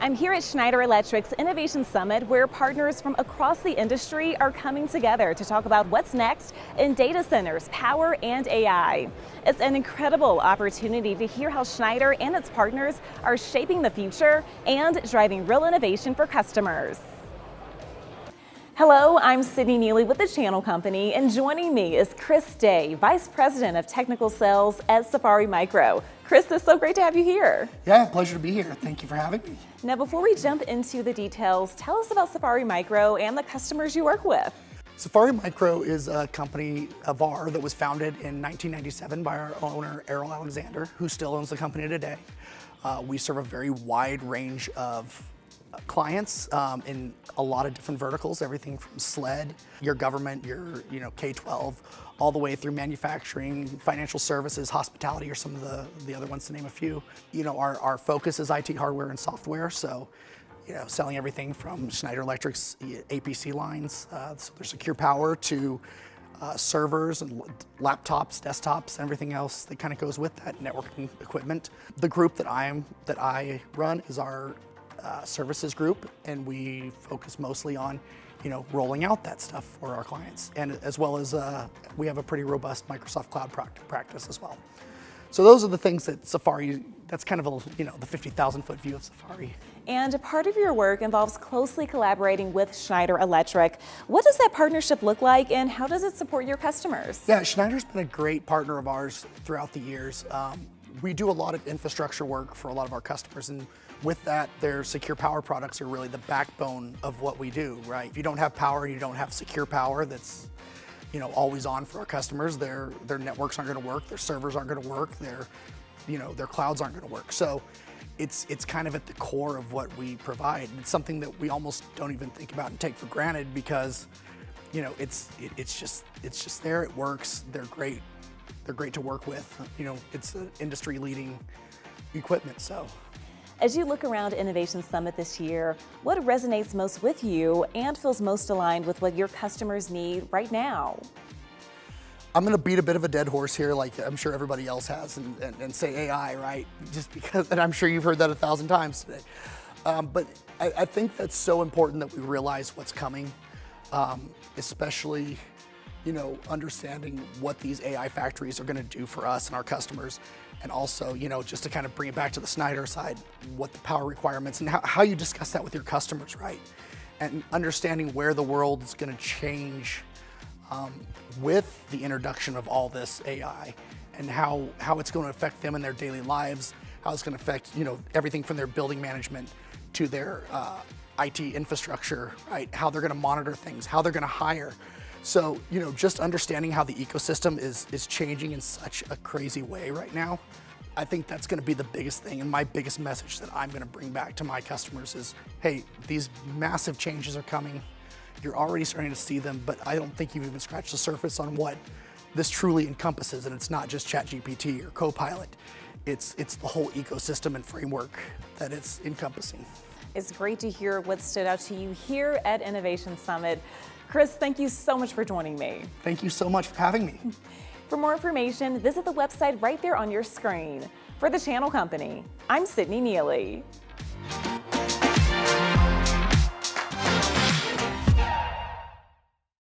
I'm here at Schneider Electric's Innovation Summit, where partners from across the industry are coming together to talk about what's next in data centers, power, and AI. It's an incredible opportunity to hear how Schneider and its partners are shaping the future and driving real innovation for customers. Hello, I'm Sydney Neely with the Channel Company, and joining me is Chris Day, Vice President of Technical Sales at Safari Micro. Chris, it's so great to have you here. Yeah, pleasure to be here. Thank you for having me. Now, before we jump into the details, tell us about Safari Micro and the customers you work with. Safari Micro is a company of ours that was founded in 1997 by our owner, Errol Alexander, who still owns the company today. We serve a very wide range of clients in a lot of different verticals, everything from SLED, your government, your K-12, all the way through manufacturing, financial services, hospitality are some of the other ones, to name a few. Our focus is IT hardware and software, so selling everything from Schneider Electric's APC lines, so their secure power, to servers and laptops, desktops, and everything else that kind of goes with that networking equipment. The group that I run is our services group, and we focus mostly on rolling out that stuff for our clients, and as well as we have a pretty robust Microsoft Cloud practice as well. So those are the things that Safari, that's kind of the 50,000 foot view of Safari. And a part of your work involves closely collaborating with Schneider Electric. What does that partnership look like, and how does it support your customers? Yeah, Schneider's been a great partner of ours throughout the years. We do a lot of infrastructure work for a lot of our customers, and with that, their secure power products are really the backbone of what we do, right? If you don't have power, you don't have secure power that's always on for our customers, their networks aren't going to work, their servers aren't going to work, their clouds aren't going to work. So it's kind of at the core of what we provide. It's something that we almost don't even think about and take for granted, because it's just there, it works, they're great to work with. It's an industry leading equipment. So as you look around Innovation Summit this year, what resonates most with you and feels most aligned with what your customers need right now? I'm going to beat a bit of a dead horse here, like I'm sure everybody else has, and say AI, right? Just because, and I'm sure you've heard that 1,000 times today. But I think that's so important that we realize what's coming, especially understanding what these AI factories are going to do for us and our customers. And also, just to kind of bring it back to the Schneider side, what the power requirements and how you discuss that with your customers, right? And understanding where the world is going to change with the introduction of all this AI, and how it's going to affect them in their daily lives, how it's going to affect, everything from their building management to their IT infrastructure, right? How they're going to monitor things, how they're going to hire. So, just understanding how the ecosystem is changing in such a crazy way right now, I think that's going to be the biggest thing, and my biggest message that I'm going to bring back to my customers is, hey, these massive changes are coming. You're already starting to see them, but I don't think you've even scratched the surface on what this truly encompasses, and it's not just ChatGPT or Copilot. It's the whole ecosystem and framework that it's encompassing. It's great to hear what stood out to you here at Innovation Summit. Chris, thank you so much for joining me. Thank you so much for having me. For more information, visit the website right there on your screen. For the Channel Company, I'm Sydney Neely.